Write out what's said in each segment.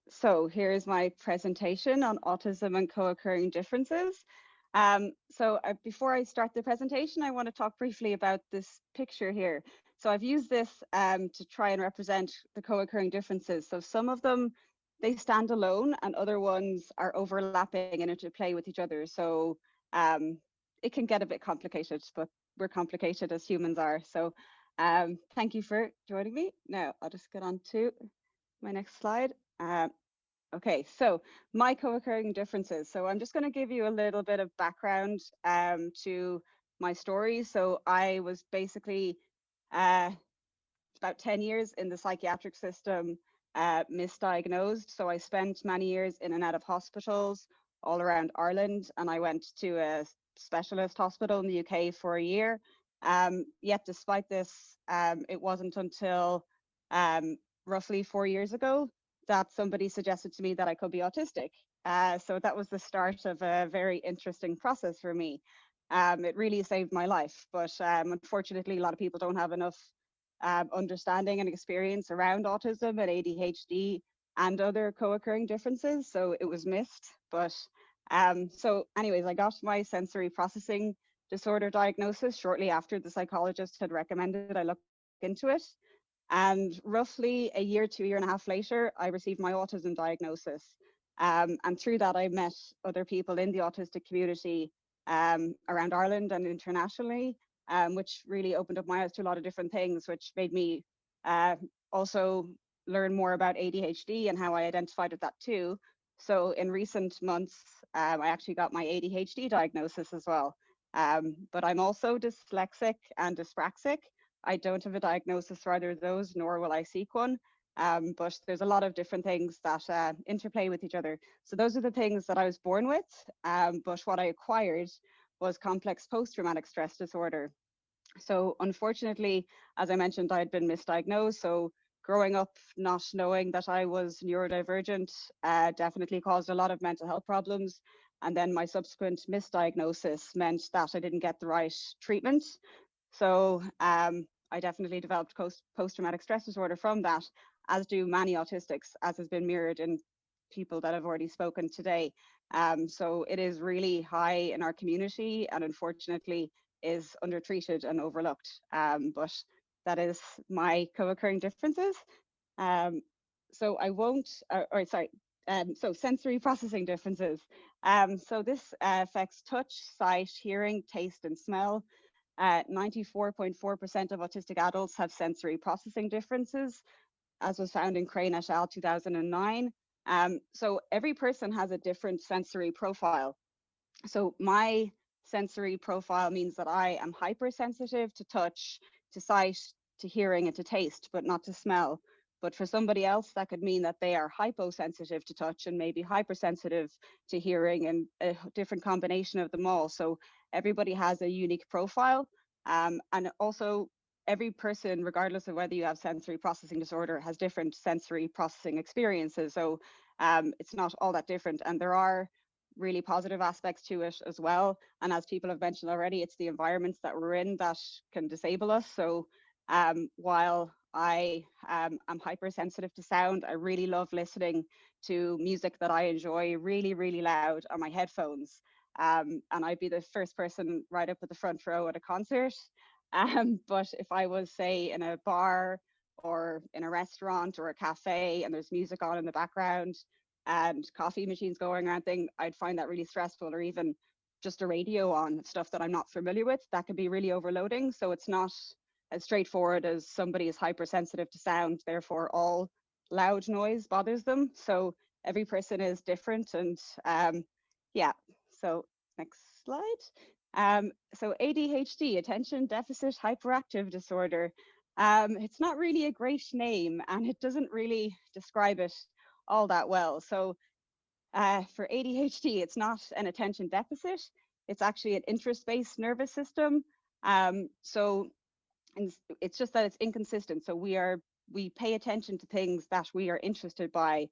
So here's my presentation on autism and co-occurring differences. Before I start the presentation, I want to talk briefly about this picture here. So I've used this to try and represent the co-occurring differences. So some of them, they stand alone, and other ones are overlapping and interplay with each other. So it can get a bit complicated, but we're complicated as humans are. So thank you for joining me. Now I'll just get on to my next slide. Okay, so my co-occurring differences. So I'm just going to give you a little bit of background to my story. So I was basically about 10 years in the psychiatric system, misdiagnosed. So I spent many years in and out of hospitals all around Ireland, and I went to a specialist hospital in the UK for a year. Yet despite this, it wasn't until roughly 4 years ago that somebody suggested to me that I could be autistic. So that was the start of a very interesting process for me. It really saved my life, but unfortunately, a lot of people don't have enough understanding and experience around autism and ADHD and other co-occurring differences, so it was missed. But so anyways, I got my sensory processing disorder diagnosis shortly after the psychologist had recommended I look into it. And roughly a year to a year and a half later, I received my autism diagnosis. And through that, I met other people in the autistic community around Ireland and internationally, which really opened up my eyes to a lot of different things, which made me also learn more about ADHD and how I identified with that too. So in recent months, I actually got my ADHD diagnosis as well. But I'm also dyslexic and dyspraxic. I don't have a diagnosis for either of those, nor will I seek one. But there's a lot of different things that interplay with each other. So those are the things that I was born with. But what I acquired was complex post-traumatic stress disorder. So unfortunately, as I mentioned, I had been misdiagnosed. So growing up not knowing that I was neurodivergent definitely caused a lot of mental health problems. And then my subsequent misdiagnosis meant that I didn't get the right treatment. So I definitely developed post-traumatic stress disorder from that, as do many autistics, as has been mirrored in people that have already spoken today. So it is really high in our community and unfortunately is undertreated and overlooked. But that is my co-occurring differences. So I won't, so sensory processing differences. So this affects touch, sight, hearing, taste, and smell. 94.4% of autistic adults have sensory processing differences, as was found in Crane et al. 2009. So every person has a different sensory profile. So my sensory profile means that I am hypersensitive to touch, to sight, to hearing, and to taste, but not to smell. But for somebody else, that could mean that they are hyposensitive to touch and maybe hypersensitive to hearing, and a different combination of them all. So everybody has a unique profile. And also every person, regardless of whether you have sensory processing disorder, has different sensory processing experiences. So it's not all that different. And there are really positive aspects to it as well. And as people have mentioned already, it's the environments that we're in that can disable us. So while I am hypersensitive to sound, I really love listening to music that I enjoy really, really loud on my headphones. And I'd be the first person right up at the front row at a concert. But if I was, say, in a bar or in a restaurant or a cafe and there's music on in the background and coffee machines going around thing, I'd find that really stressful. Or even just a radio on, stuff that I'm not familiar with, that can be really overloading. So it's not as straightforward as somebody is hypersensitive to sound, therefore all loud noise bothers them. So every person is different. And yeah, so next slide. So ADHD, attention deficit hyperactive disorder. It's not really a great name and it doesn't really describe it all that well. So for ADHD, it's not an attention deficit, it's actually an interest-based nervous system. So it's just that it's inconsistent. So we pay attention to things that we are interested by,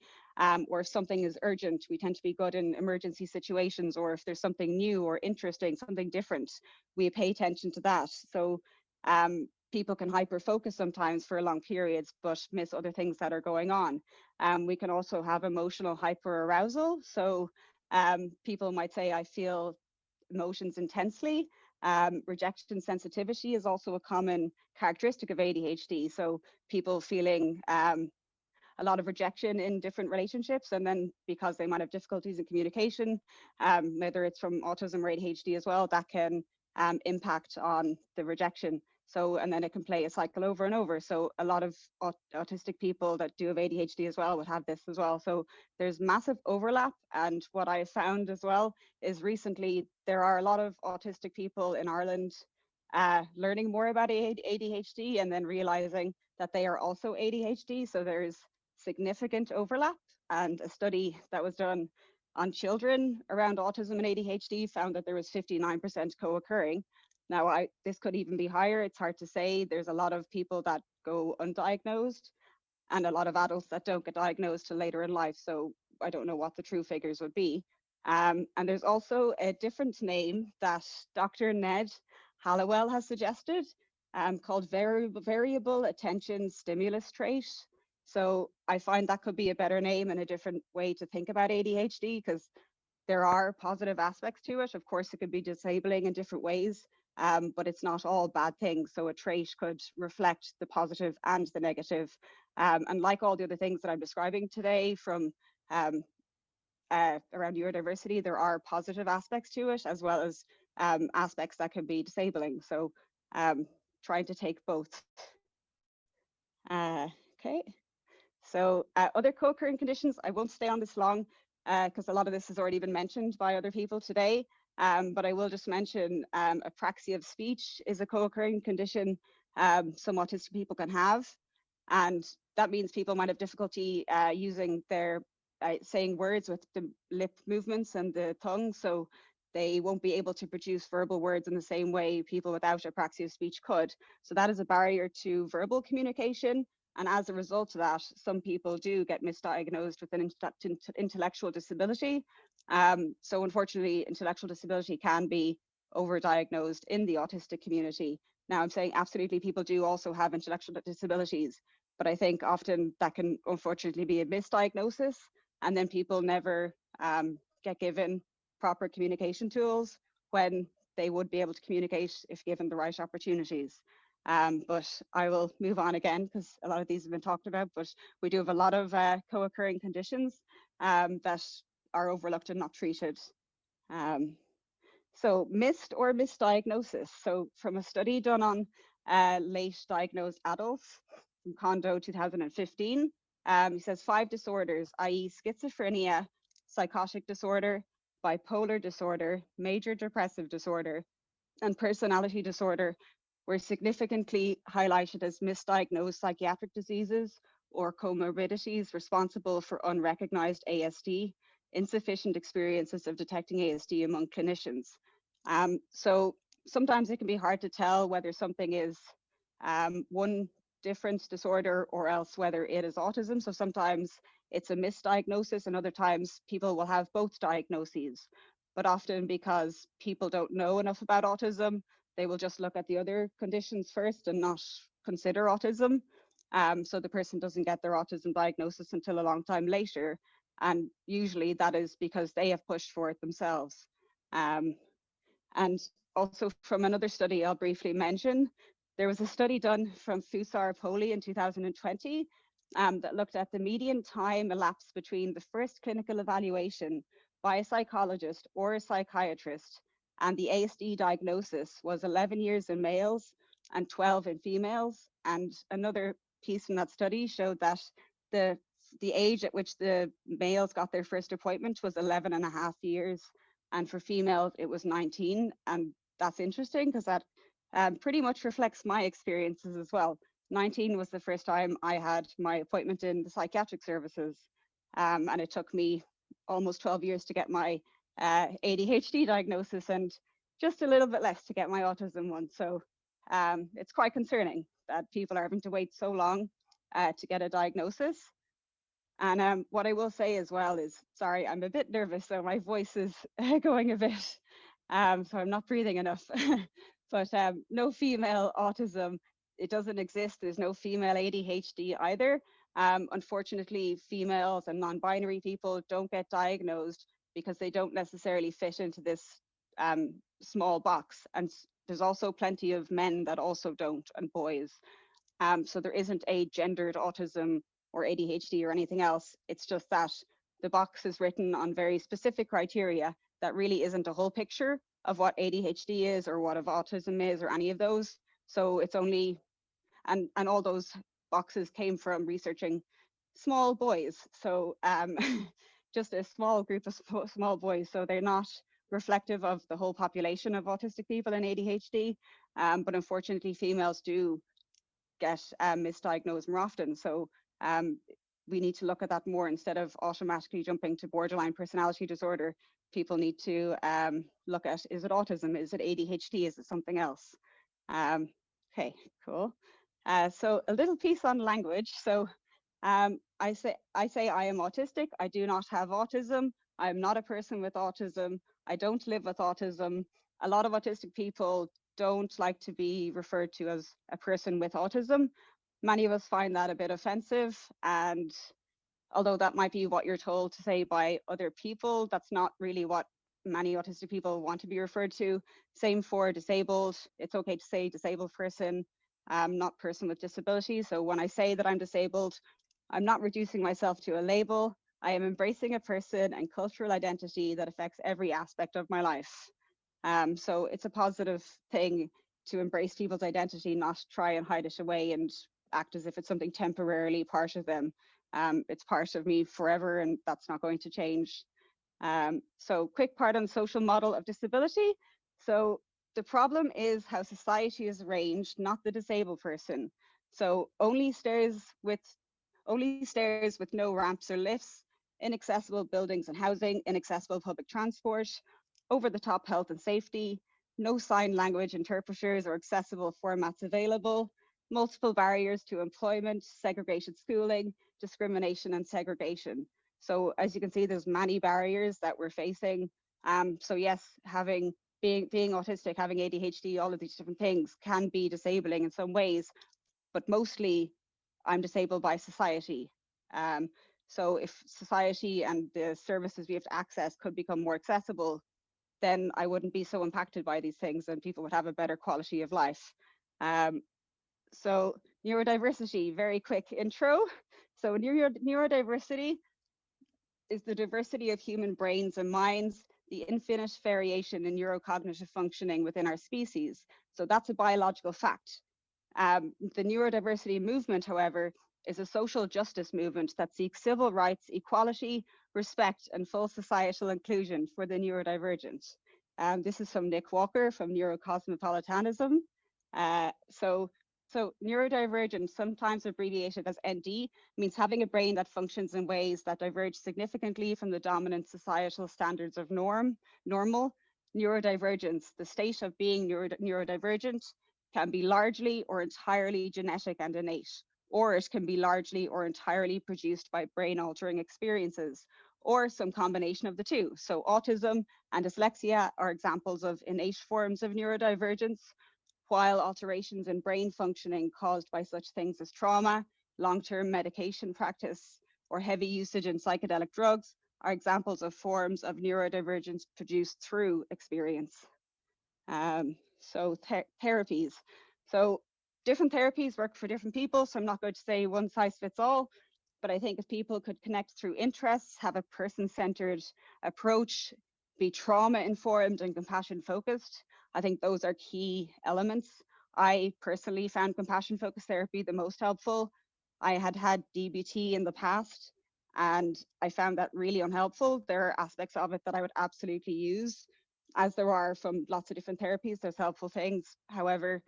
or if something is urgent, we tend to be good in emergency situations, or if there's something new or interesting, something different, we pay attention to that. So people can hyper-focus sometimes for long periods, but miss other things that are going on. We can also have emotional hyper-arousal. So people might say, I feel emotions intensely. Rejection sensitivity is also a common characteristic of ADHD. So people feeling a lot of rejection in different relationships, and then because they might have difficulties in communication, whether it's from autism or ADHD as well, that can impact on the rejection. So, and then it can play a cycle over and over. So a lot of autistic people that do have ADHD as well would have this as well. So there's massive overlap. And what I found as well is recently there are a lot of autistic people in Ireland learning more about ADHD and then realizing that they are also ADHD. So there's significant overlap. And a study that was done on children around autism and ADHD found that there was 59% co-occurring. Now, this could even be higher. It's hard to say. There's a lot of people that go undiagnosed and a lot of adults that don't get diagnosed till later in life. So I don't know what the true figures would be. And there's also a different name that Dr. Ned Hallowell has suggested called variable attention stimulus trait. So I find that could be a better name and a different way to think about ADHD, because there are positive aspects to it. Of course, it could be disabling in different ways, but it's not all bad things. So a trait could reflect the positive and the negative. And like all the other things that I'm describing today from around neurodiversity, there are positive aspects to it, as well as aspects that can be disabling. So trying to take both. Okay. So other co-occurring conditions, I won't stay on this long because a lot of this has already been mentioned by other people today, but I will just mention apraxia of speech is a co-occurring condition some autistic people can have. And that means people might have difficulty using their, saying words with the lip movements and the tongue. So they won't be able to produce verbal words in the same way people without apraxia of speech could. So that is a barrier to verbal communication. And as a result of that, some people do get misdiagnosed with an intellectual disability. So unfortunately, intellectual disability can be overdiagnosed in the autistic community. Now, I'm saying absolutely people do also have intellectual disabilities, but I think often that can unfortunately be a misdiagnosis, and then people never get given proper communication tools when they would be able to communicate if given the right opportunities. But I will move on again because a lot of these have been talked about, but we do have a lot of co-occurring conditions that are overlooked and not treated. So missed or misdiagnosis. So from a study done on late diagnosed adults from Condo 2015, he says 5 disorders, i.e. schizophrenia, psychotic disorder, bipolar disorder, major depressive disorder, and personality disorder were significantly highlighted as misdiagnosed psychiatric diseases or comorbidities responsible for unrecognized ASD, insufficient experiences of detecting ASD among clinicians. So sometimes it can be hard to tell whether something is one different disorder or else whether it is autism. So sometimes it's a misdiagnosis, and other times people will have both diagnoses. But often because people don't know enough about autism, they will just look at the other conditions first and not consider autism. So the person doesn't get their autism diagnosis until a long time later. And usually that is because they have pushed for it themselves. And also from another study I'll briefly mention, there was a study done from 𝗗hishes𝗶 𝗕𝗂𝗲 in 2020 that looked at the median time elapsed between the first clinical evaluation by a psychologist or a psychiatrist and the ASD diagnosis was 11 years in males and 12 in females. And another piece from that study showed that the age at which the males got their first appointment was 11 and a half years. And for females, it was 19. And that's interesting because that pretty much reflects my experiences as well. 19 was the first time I had my appointment in the psychiatric services. And it took me almost 12 years to get my ADHD diagnosis and just a little bit less to get my autism one. So it's quite concerning that people are having to wait so long to get a diagnosis. And what I will say as well is, sorry, I'm a bit nervous, so my voice is going a bit, so I'm not breathing enough. But no female autism it doesn't exist. There's no female ADHD either. Unfortunately, females and non-binary people don't get diagnosed because they don't necessarily fit into this small box. And there's also plenty of men that also don't, and boys. So there isn't a gendered autism or ADHD or anything else. It's just that the box is written on very specific criteria that really isn't a whole picture of what ADHD is or what of autism is or any of those. So it's only, and all those boxes came from researching small boys. So just a small group of small boys. So they're not reflective of the whole population of autistic people and ADHD. But unfortunately, females do get misdiagnosed more often. So we need to look at that more instead of automatically jumping to borderline personality disorder. People need to look at, is it autism? Is it ADHD? Is it something else? Okay, cool. So a little piece on language. So I say I am autistic. I do not have autism. I'm not a person with autism. I don't live with autism. A lot of autistic people don't like to be referred to as a person with autism. Many of us find that a bit offensive, and although that might be what you're told to say by other people, that's not really what many autistic people want to be referred to. Same for disabled. It's okay to say disabled person, not person with disability. So when I say that I'm disabled, I'm not reducing myself to a label. I am embracing a person and cultural identity that affects every aspect of my life. So it's a positive thing to embrace people's identity, not try and hide it away and act as if it's something temporarily part of them. It's part of me forever, and that's not going to change. So quick part on the social model of disability. So the problem is how society is arranged, not the disabled person. So only stairs with no ramps or lifts, inaccessible buildings and housing, inaccessible public transport, over-the-top health and safety, no sign language interpreters or accessible formats available, multiple barriers to employment, segregated schooling, discrimination and segregation. So as you can see, there's many barriers that we're facing. So yes, being autistic, having ADHD, all of these different things can be disabling in some ways, but mostly I'm disabled by society. So if society and the services we have to access could become more accessible, then I wouldn't be so impacted by these things and people would have a better quality of life. So neurodiversity, very quick intro. So neurodiversity is the diversity of human brains and minds, the infinite variation in neurocognitive functioning within our species. So that's a biological fact. The neurodiversity movement, however, is a social justice movement that seeks civil rights, equality, respect, and full societal inclusion for the neurodivergent. This is from Nick Walker from Neurocosmopolitanism. So neurodivergent, sometimes abbreviated as ND, means having a brain that functions in ways that diverge significantly from the dominant societal standards of normal. Neurodivergence, the state of being neurodivergent, can be largely or entirely genetic and innate, or it can be largely or entirely produced by brain-altering experiences, or some combination of the two. So autism and dyslexia are examples of innate forms of neurodivergence, while alterations in brain functioning caused by such things as trauma, long-term medication practice, or heavy usage in psychedelic drugs are examples of forms of neurodivergence produced through experience. So therapies. So different therapies work for different people, so I'm not going to say one size fits all, but I think if people could connect through interests, have a person-centered approach, be trauma-informed and compassion-focused, I think those are key elements. I personally found compassion-focused therapy the most helpful. I had DBT in the past, and I found that really unhelpful. There are aspects of it that I would absolutely use, as there are from lots of different therapies. There's helpful things. However,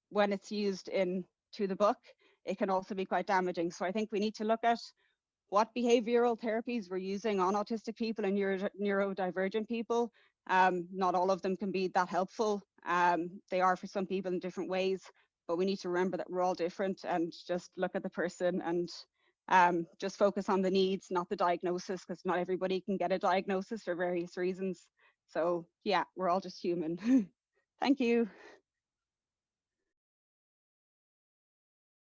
when it's used to the book, it can also be quite damaging. So I think we need to look at what behavioral therapies we're using on autistic people and neurodivergent people. Not all of them can be that helpful. They are for some people in different ways, but we need to remember that we're all different and just look at the person and just focus on the needs, not the diagnosis, because not everybody can get a diagnosis for various reasons. So yeah, we're all just human. Thank you.